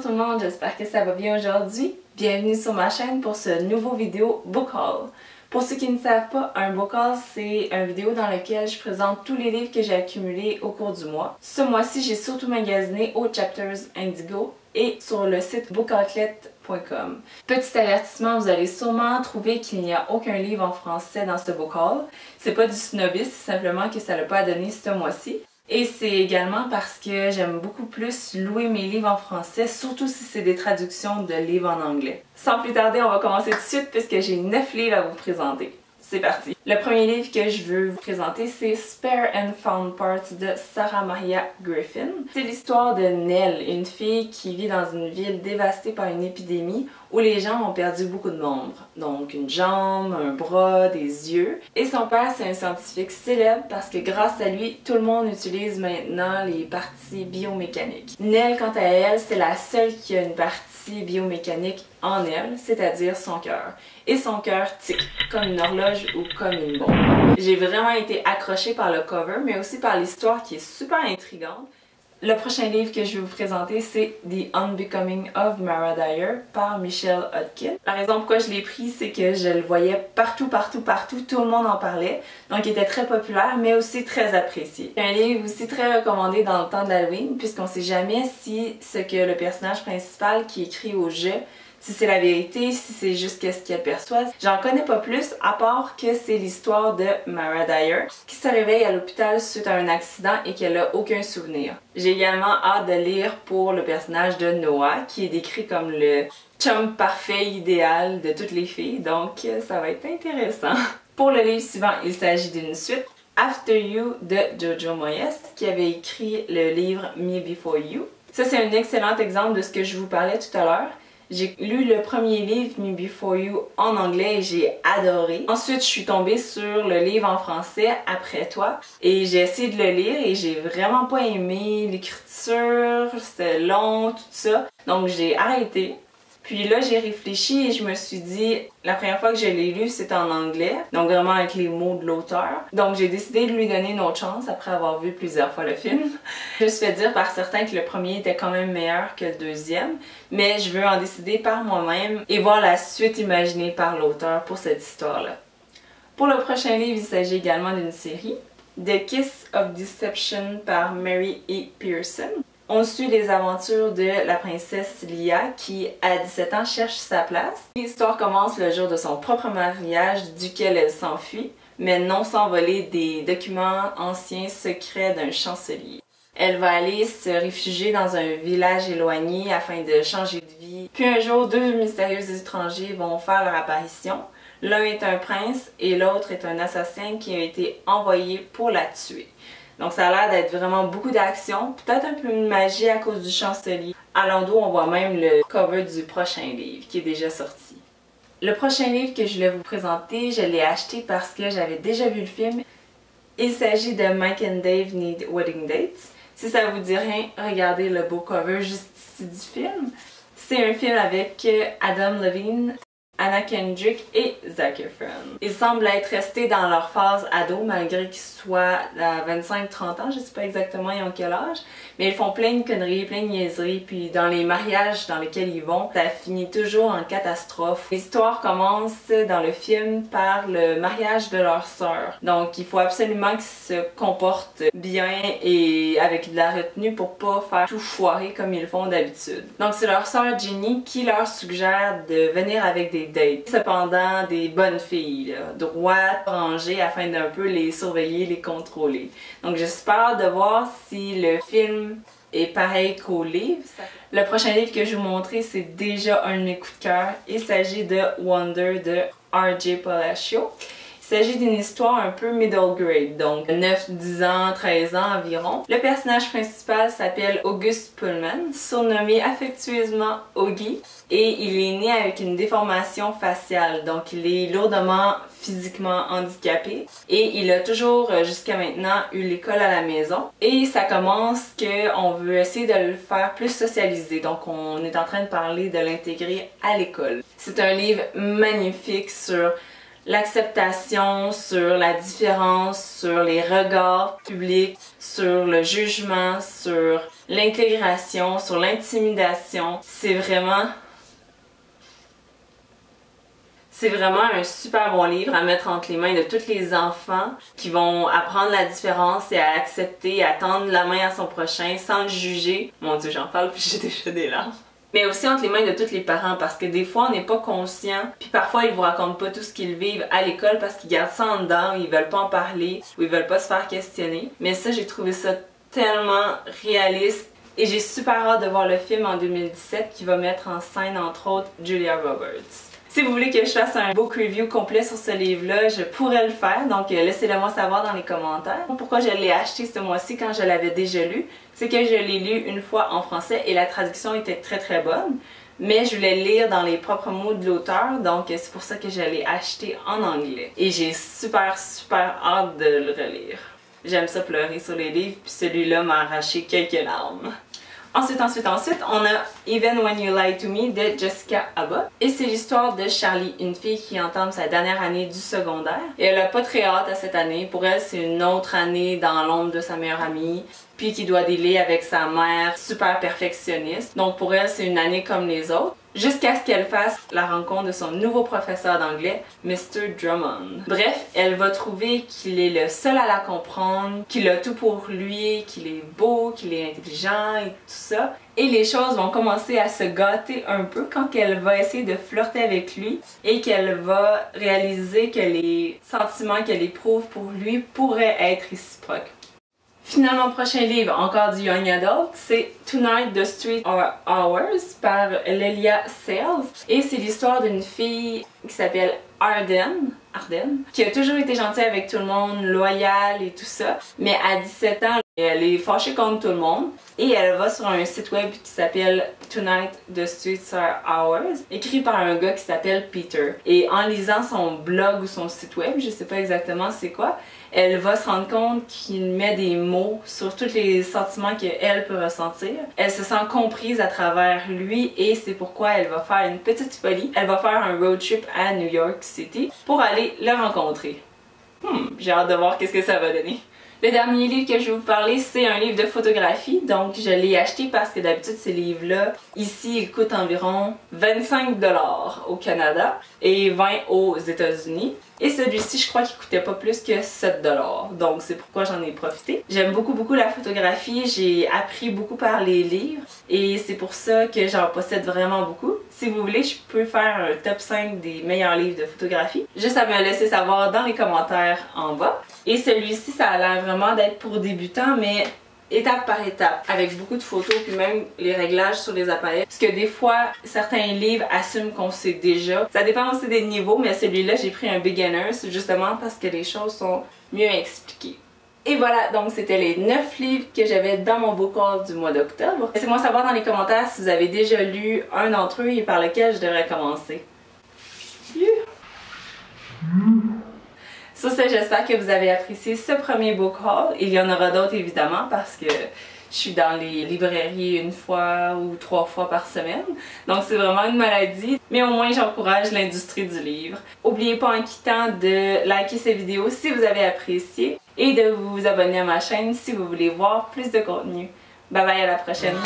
tout le monde, j'espère que ça va bien aujourd'hui. Bienvenue sur ma chaîne pour ce nouveau vidéo book haul. Pour ceux qui ne savent pas, un book haul c'est une vidéo dans laquelle je présente tous les livres que j'ai accumulés au cours du mois. Ce mois-ci, j'ai surtout magasiné au Chapters Indigo et sur le site bookoutlet.com. Petit avertissement, vous allez sûrement trouver qu'il n'y a aucun livre en français dans ce book haul. C'est pas du snobisme, c'est simplement que ça l'a pas donné ce mois-ci. Et c'est également parce que j'aime beaucoup plus louer mes livres en français, surtout si c'est des traductions de livres en anglais. Sans plus tarder, on va commencer tout de suite puisque j'ai 9 livres à vous présenter. C'est parti! Le premier livre que je veux vous présenter, c'est Spare and Found Parts de Sarah Maria Griffin. C'est l'histoire de Nell, une fille qui vit dans une ville dévastée par une épidémie où les gens ont perdu beaucoup de membres. Donc une jambe, un bras, des yeux. Et son père, c'est un scientifique célèbre parce que grâce à lui, tout le monde utilise maintenant les parties biomécaniques. Nell, quant à elle, c'est la seule qui a une partie biomécanique en elle, c'est-à-dire son cœur. Et son cœur tique, comme une horloge ou comme une bombe. J'ai vraiment été accrochée par le cover, mais aussi par l'histoire qui est super intrigante. Le prochain livre que je vais vous présenter, c'est The Unbecoming of Mara Dyer par Michelle Hodkin. La raison pourquoi je l'ai pris, c'est que je le voyais partout, tout le monde en parlait. Donc il était très populaire, mais aussi très apprécié. C'est un livre aussi très recommandé dans le temps de l'Halloween, puisqu'on sait jamais si ce que le personnage principal qui écrit au jeu, si c'est la vérité, si c'est juste ce qu'il aperçoit. J'en connais pas plus, à part que c'est l'histoire de Mara Dyer, qui se réveille à l'hôpital suite à un accident et qu'elle a aucun souvenir. J'ai également hâte de lire pour le personnage de Noah, qui est décrit comme le chum parfait, idéal de toutes les filles, donc ça va être intéressant. Pour le livre suivant, il s'agit d'une suite. After You de Jojo Moyes, qui avait écrit le livre Me Before You. Ça, c'est un excellent exemple de ce que je vous parlais tout à l'heure. J'ai lu le premier livre, Me Before You, en anglais et j'ai adoré. Ensuite, je suis tombée sur le livre en français, Après toi, et j'ai essayé de le lire et j'ai vraiment pas aimé l'écriture, c'était long, tout ça. Donc j'ai arrêté. Puis là, j'ai réfléchi et je me suis dit, la première fois que je l'ai lu, c'était en anglais, donc vraiment avec les mots de l'auteur. Donc j'ai décidé de lui donner une autre chance après avoir vu plusieurs fois le film. Je me suis fait dire par certains que le premier était quand même meilleur que le deuxième, mais je veux en décider par moi-même et voir la suite imaginée par l'auteur pour cette histoire-là. Pour le prochain livre, il s'agit également d'une série, The Kiss of Deception par Mary E. Pearson. On suit les aventures de la princesse Lia qui, à 17 ans, cherche sa place. L'histoire commence le jour de son propre mariage duquel elle s'enfuit, mais non sans voler des documents anciens secrets d'un chancelier. Elle va aller se réfugier dans un village éloigné afin de changer de vie. Puis un jour, deux mystérieux étrangers vont faire leur apparition. L'un est un prince et l'autre est un assassin qui a été envoyé pour la tuer. Donc ça a l'air d'être vraiment beaucoup d'action, peut-être un peu de magie à cause du chancelier. À l'endos, on voit même le cover du prochain livre qui est déjà sorti. Le prochain livre que je voulais vous présenter, je l'ai acheté parce que j'avais déjà vu le film. Il s'agit de Mike and Dave Need Wedding Dates. Si ça vous dit rien, regardez le beau cover juste ici du film. C'est un film avec Adam Levine, Anna Kendrick et Zac Efron. Ils semblent être restés dans leur phase ado malgré qu'ils soient à 25-30 ans, je sais pas exactement ils ont quel âge, mais ils font plein de conneries, plein de niaiseries, puis dans les mariages dans lesquels ils vont, ça finit toujours en catastrophe. L'histoire commence dans le film par le mariage de leur sœur, donc il faut absolument qu'ils se comportent bien et avec de la retenue pour pas faire tout foirer comme ils le font d'habitude. Donc c'est leur sœur Jenny qui leur suggère de venir avec des dates. Cependant, des bonnes filles, là, droites, rangées, afin d'un peu les surveiller, les contrôler. Donc j'espère de voir si le film est pareil qu'au livre. Le prochain livre que je vais vous montrer, c'est déjà un de mes coups de cœur. Il s'agit de Wonder de R.J. Palacio. Il s'agit d'une histoire un peu middle grade, donc 9, 10 ans, 13 ans environ. Le personnage principal s'appelle August Pullman, surnommé affectueusement Augie, et il est né avec une déformation faciale, donc il est lourdement physiquement handicapé et il a toujours jusqu'à maintenant eu l'école à la maison. Et ça commence qu'on veut essayer de le faire plus socialiser, donc on est en train de parler de l'intégrer à l'école. C'est un livre magnifique sur l'acceptation, sur la différence, sur les regards publics, sur le jugement, sur l'intégration, sur l'intimidation. C'est vraiment un super bon livre à mettre entre les mains de tous les enfants qui vont apprendre la différence et à accepter, à tendre la main à son prochain sans le juger. Mon Dieu, j'en parle puis j'ai déjà des larmes. Mais aussi entre les mains de tous les parents parce que des fois on n'est pas conscient puis parfois ils vous racontent pas tout ce qu'ils vivent à l'école parce qu'ils gardent ça en dedans, ils veulent pas en parler ou ils veulent pas se faire questionner. Mais ça, j'ai trouvé ça tellement réaliste et j'ai super hâte de voir le film en 2017 qui va mettre en scène entre autres Julia Roberts. Si vous voulez que je fasse un book review complet sur ce livre-là, je pourrais le faire, donc laissez-le moi savoir dans les commentaires. Pourquoi je l'ai acheté ce mois-ci quand je l'avais déjà lu, c'est que je l'ai lu une fois en français et la traduction était très bonne, mais je voulais lire dans les propres mots de l'auteur, donc c'est pour ça que je l'ai acheté en anglais. Et j'ai super hâte de le relire. J'aime ça pleurer sur les livres, puis celui-là m'a arraché quelques larmes. Ensuite, on a Even When You Lie to Me de Jessica Alba. Et c'est l'histoire de Charlie, une fille qui entame sa dernière année du secondaire. Et elle a pas très hâte à cette année. Pour elle, c'est une autre année dans l'ombre de sa meilleure amie. Puis qui doit dealer avec sa mère super perfectionniste. Donc pour elle, c'est une année comme les autres. Jusqu'à ce qu'elle fasse la rencontre de son nouveau professeur d'anglais, Mr. Drummond. Bref, elle va trouver qu'il est le seul à la comprendre, qu'il a tout pour lui, qu'il est beau, qu'il est intelligent et tout ça. Et les choses vont commencer à se gâter un peu quand elle va essayer de flirter avec lui et qu'elle va réaliser que les sentiments qu'elle éprouve pour lui pourraient être réciproques. Finalement, prochain livre, encore du Young Adult, c'est Tonight the Street Are Ours par Lelia Sales. Et c'est l'histoire d'une fille qui s'appelle Arden, qui a toujours été gentille avec tout le monde, loyale et tout ça. Mais à 17 ans, elle est fâchée contre tout le monde. Et elle va sur un site web qui s'appelle Tonight the Streets Are Ours, écrit par un gars qui s'appelle Peter. Et en lisant son blog ou son site web, je sais pas exactement c'est quoi, elle va se rendre compte qu'il met des mots sur tous les sentiments qu'elle peut ressentir. Elle se sent comprise à travers lui et c'est pourquoi elle va faire une petite folie. Elle va faire un road trip à New York City pour aller le rencontrer. J'ai hâte de voir qu'est-ce que ça va donner. Le dernier livre que je vais vous parler, c'est un livre de photographie. Donc, je l'ai acheté parce que d'habitude, ces livres-là, ici, ils coûtent environ 25 $ au Canada et 20 $ aux États-Unis. Et celui-ci, je crois qu'il coûtait pas plus que 7 $. Donc, c'est pourquoi j'en ai profité. J'aime beaucoup la photographie. J'ai appris beaucoup par les livres. Et c'est pour ça que j'en possède vraiment beaucoup. Si vous voulez, je peux faire un top 5 des meilleurs livres de photographie. Juste à me laisser savoir dans les commentaires en bas. Et celui-ci, ça a l'air vraiment d'être pour débutants, mais étape par étape, avec beaucoup de photos, puis même les réglages sur les appareils. Parce que des fois, certains livres assument qu'on sait déjà. Ça dépend aussi des niveaux, mais celui-là, j'ai pris un beginner, c'est justement parce que les choses sont mieux expliquées. Et voilà, donc c'était les 9 livres que j'avais dans mon book haul du mois d'octobre. Laissez-moi savoir dans les commentaires si vous avez déjà lu un d'entre eux et par lequel je devrais commencer. Sur ce, j'espère que vous avez apprécié ce premier book haul. Il y en aura d'autres évidemment parce que je suis dans les librairies 1 fois ou 3 fois par semaine. Donc c'est vraiment une maladie. Mais au moins j'encourage l'industrie du livre. N'oubliez pas en quittant de liker cette vidéo si vous avez apprécié et de vous abonner à ma chaîne si vous voulez voir plus de contenu. Bye bye, à la prochaine!